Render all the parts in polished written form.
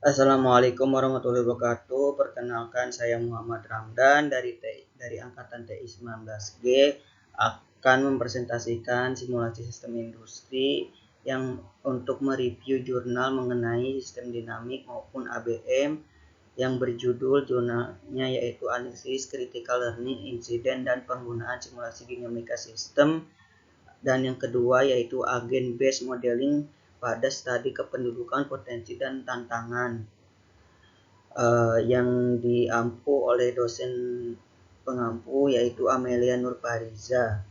Assalamualaikum warahmatullahi wabarakatuh. Perkenalkan saya Muhammad Ramdan dari angkatan TI 19G akan mempresentasikan simulasi sistem industri yang untuk mereview jurnal mengenai sistem dinamik maupun ABM yang berjudul jurnalnya yaitu Analisis Critical Learning Incident dan Penggunaan Simulasi Dinamika Sistem, dan yang kedua yaitu Agent Based Modeling pada studi kependudukan potensi dan tantangan, yang diampu oleh dosen pengampu yaitu Amelia Nurpariza.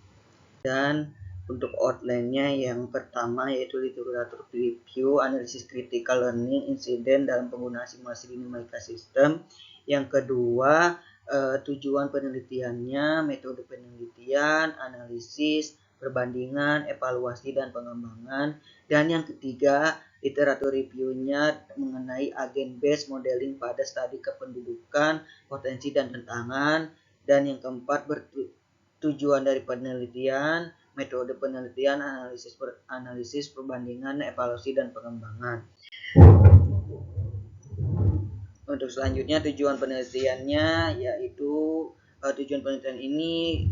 Dan untuk outline-nya yang pertama yaitu literatur review analisis critical learning incident dalam penggunaan simulasi dinamika sistem. Yang kedua, tujuan penelitiannya, metode penelitian, analisis, perbandingan, evaluasi, dan pengembangan. Dan yang ketiga, literatur review-nya mengenai agent based modeling pada studi kependudukan, potensi, dan tantangan. Dan yang keempat, tujuan dari penelitian, metode penelitian, analisis perbandingan, evaluasi, dan pengembangan. Untuk selanjutnya tujuan penelitiannya yaitu tujuan penelitian ini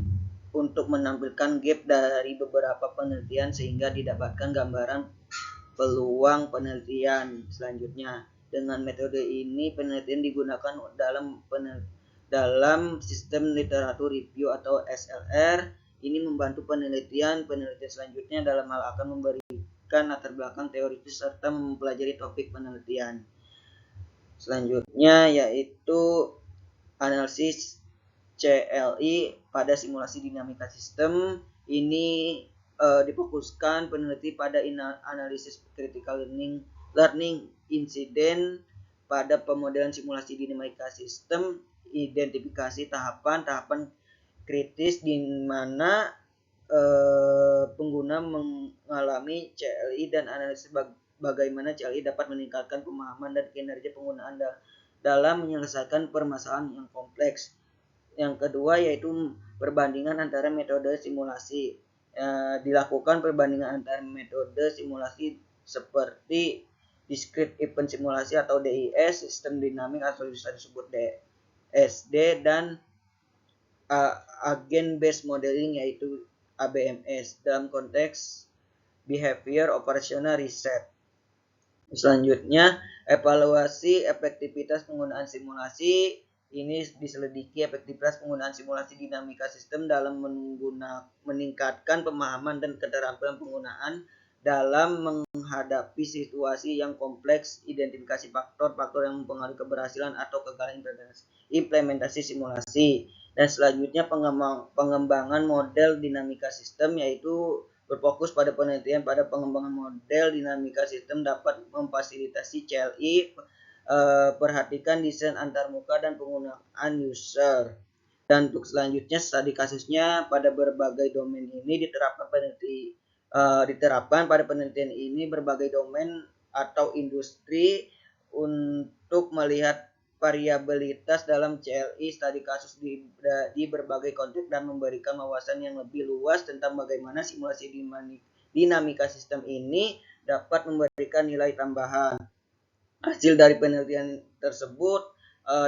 untuk menampilkan gap dari beberapa penelitian sehingga didapatkan gambaran peluang penelitian selanjutnya. Dengan metode ini penelitian digunakan dalam sistem literatur review atau SLR. Ini membantu penelitian selanjutnya dalam hal akan memberikan latar belakang teoritis serta mempelajari topik penelitian. Selanjutnya yaitu analisis CLI pada simulasi dinamika sistem. Ini difokuskan peneliti pada analisis critical learning incident pada pemodelan simulasi dinamika sistem, identifikasi tahapan kritis di mana pengguna mengalami CLI dan analisis bagaimana CLI dapat meningkatkan pemahaman dan kinerja penggunaan dalam menyelesaikan permasalahan yang kompleks. Yang kedua yaitu perbandingan antara metode simulasi. Dilakukan perbandingan antara metode simulasi seperti discrete event simulasi atau DIS, sistem dinamik atau bisa disebut DSD, dan agent based modeling yaitu ABMS dalam konteks behavior operational research. Selanjutnya, evaluasi efektivitas penggunaan simulasi. Ini diselidiki efektivitas penggunaan simulasi dinamika sistem dalam meningkatkan pemahaman dan keterampilan penggunaan dalam menghadapi situasi yang kompleks, identifikasi faktor-faktor yang mempengaruhi keberhasilan atau kegagalan implementasi simulasi. Dan selanjutnya pengembangan model dinamika sistem yaitu berfokus pada penelitian pada pengembangan model dinamika sistem dapat memfasilitasi CLI. Perhatikan desain antarmuka dan penggunaan user. Dan untuk selanjutnya studi kasusnya pada berbagai domain ini diterapkan pada penelitian ini berbagai domain atau industri untuk melihat variabilitas dalam CLI studi kasus di berbagai konteks dan memberikan wawasan yang lebih luas tentang bagaimana simulasi dinamika sistem ini dapat memberikan nilai tambahan. Hasil dari penelitian tersebut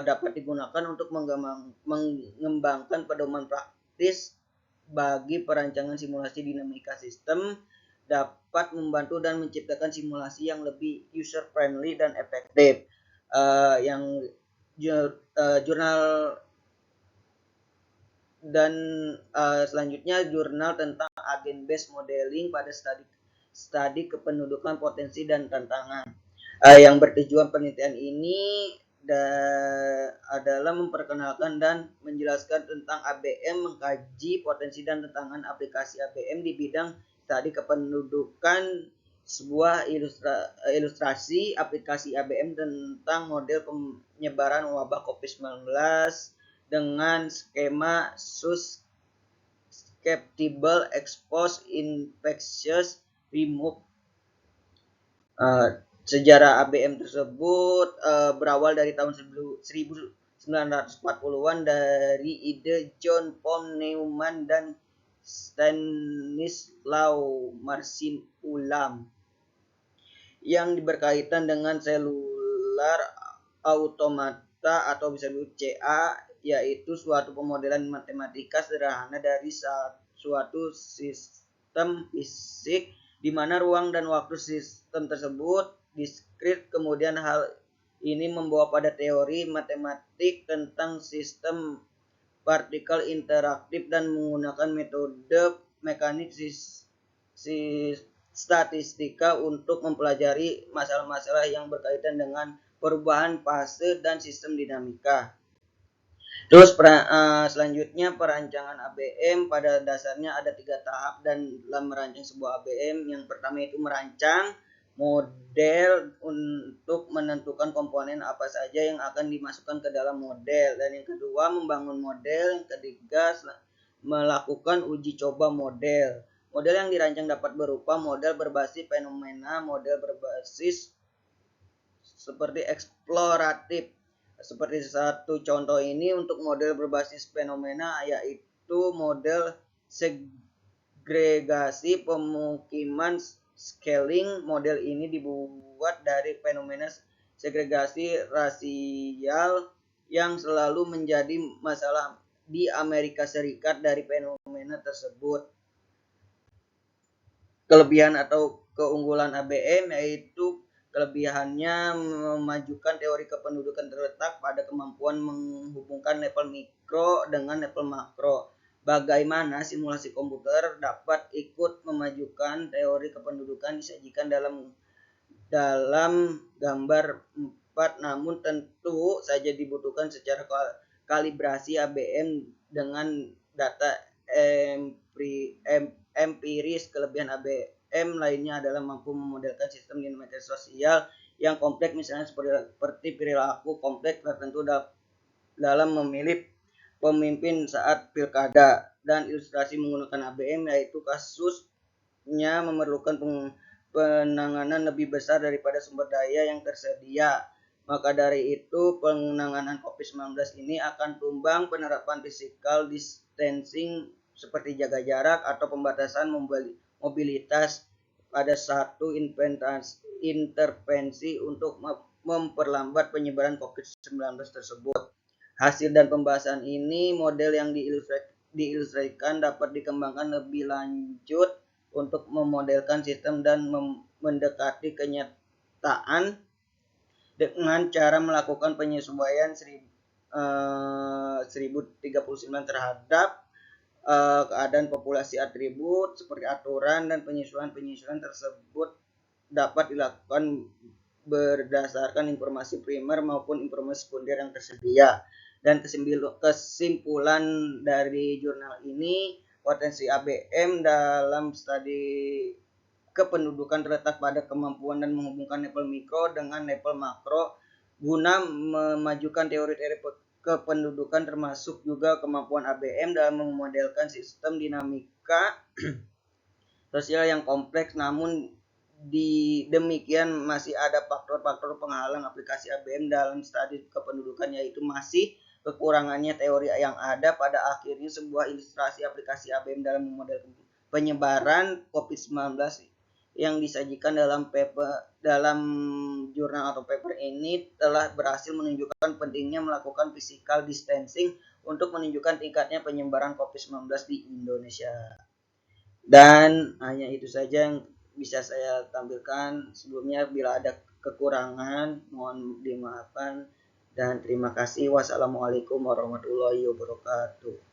dapat digunakan untuk mengembangkan pedoman praktis bagi perancangan simulasi dinamika sistem, dapat membantu dan menciptakan simulasi yang lebih user friendly dan efektif. Yang jurnal dan selanjutnya jurnal tentang agent based modeling pada studi kependudukan potensi dan tantangan. Yang bertujuan penelitian ini adalah memperkenalkan dan menjelaskan tentang ABM, mengkaji potensi dan tantangan aplikasi ABM di bidang studi kependudukan, sebuah ilustrasi aplikasi ABM tentang model penyebaran wabah COVID-19 dengan skema susceptible, exposed, infectious, remove. Sejarah ABM tersebut berawal dari tahun 1940-an dari ide John von Neumann dan Stanislaw Marcin Ulam yang berkaitan dengan gelar automata atau bisa disebut CA, yaitu suatu pemodelan matematika sederhana dari suatu sistem fisik di mana ruang dan waktu sistem tersebut diskrit. Kemudian hal ini membawa pada teori matematik tentang sistem partikel interaktif dan menggunakan metode mekanik statistika untuk mempelajari masalah-masalah yang berkaitan dengan perubahan fase dan sistem dinamika. Terus selanjutnya perancangan ABM pada dasarnya ada 3 tahap dan dalam merancang sebuah ABM. Yang pertama itu merancang model untuk menentukan komponen apa saja yang akan dimasukkan ke dalam model, dan yang kedua membangun model, yang ketiga melakukan uji coba model. Model yang dirancang dapat berupa model berbasis fenomena, model berbasis seperti eksploratif. Seperti satu contoh ini untuk model berbasis fenomena, yaitu model segregasi pemukiman scaling. Model ini dibuat dari fenomena segregasi rasial yang selalu menjadi masalah di Amerika Serikat dari fenomena tersebut. Kelebihan atau keunggulan ABM yaitu kelebihannya memajukan teori kependudukan terletak pada kemampuan menghubungkan level mikro dengan level makro. Bagaimana simulasi komputer dapat ikut memajukan teori kependudukan disajikan dalam gambar 4, namun tentu saja dibutuhkan secara kalibrasi ABM dengan data empiris. Kelebihan ABM lainnya adalah mampu memodelkan sistem dinamika sosial yang kompleks, misalnya seperti perilaku kompleks tertentu dalam memilih pemimpin saat pilkada. Dan ilustrasi menggunakan ABM yaitu kasusnya memerlukan penanganan lebih besar daripada sumber daya yang tersedia. Maka dari itu penanganan COVID-19 ini akan tumbang penerapan physical distancing seperti jaga jarak atau pembatasan mobilitas pada satu intervensi untuk memperlambat penyebaran COVID-19 tersebut. Hasil dan pembahasan ini, model yang diilustrasikan dapat dikembangkan lebih lanjut untuk memodelkan sistem dan mendekati kenyataan dengan cara melakukan penyesuaian 1039 terhadap keadaan populasi atribut seperti aturan, dan penyesuaian tersebut dapat dilakukan berdasarkan informasi primer maupun informasi sekunder yang tersedia. Dan kesimpulan dari jurnal ini, potensi ABM dalam studi kependudukan terletak pada kemampuan dan menghubungkan level mikro dengan level makro guna memajukan teori-teori kependudukan, termasuk juga kemampuan ABM dalam memodelkan sistem dinamika sosial yang kompleks. Namun demikian masih ada faktor-faktor penghalang aplikasi ABM dalam studi kependudukan, yaitu masih kekurangannya teori yang ada. Pada akhirnya sebuah ilustrasi aplikasi ABM dalam memodel penyebaran COVID-19 yang disajikan dalam jurnal atau paper ini telah berhasil menunjukkan pentingnya melakukan physical distancing untuk menunjukkan tingkatnya penyebaran COVID-19 di Indonesia. Dan hanya itu saja yang bisa saya tampilkan. Sebelumnya bila ada kekurangan mohon dimaafkan, dan terima kasih. Wassalamualaikum warahmatullahi wabarakatuh.